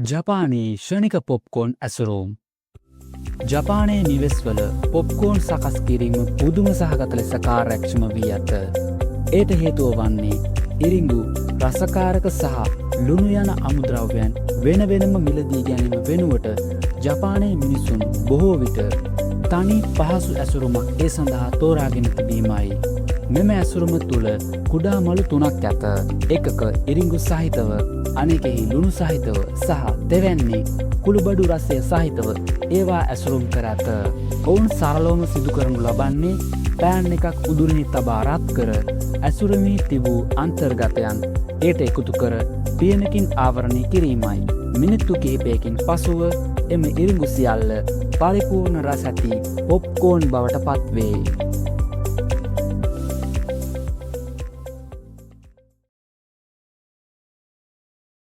ජපානයේ ෂණික popcorn ඇසුරුම්. ජපානයේ නිවෙස්වල popcorn සකස් කිරීම පුදුම සහගත ලෙස කාර්යක්ෂම වී ඇත. එයට හේතුව වන්නේ ඉරිඟු රසකාරක සහ ලුණු යන අමුද්‍රව්‍යයන් වෙන වෙනම මිලදී ගැනීම වෙනුවට ජපානයේ මිනිසුන් බොහෝ විට තනි පහසු ඇසුරුමක් ඒ සඳහා තෝරාගෙන තිබීමයි. මෙම ඇසුරුම තුළ කුඩා මළු 3ක් ඇත. එකක ඉරිඟු සහිතව, අනෙකෙහි ලුණු සහිතව සහ දෙවැන්නේ කුළුබඩු රසය සහිතව ඒවා ඇසුරුම් කර ඇත. ඔවුන් සරලවම සිදු කරනු ලබන්නේ පෑන් එකක් උදුරෙහි තබා රත් කර ඇසුරමී තිබූ අන්තර්ගතයන් එයට එකතු කර පියනකින් ආවරණය කිරීමයි. මිනිත්තු කිහිපයකින් පසුව එම ඉරිඟු සියල්ල පරිපූර්ණ රස ඇති පොප්කෝන් බවට පත්වේ.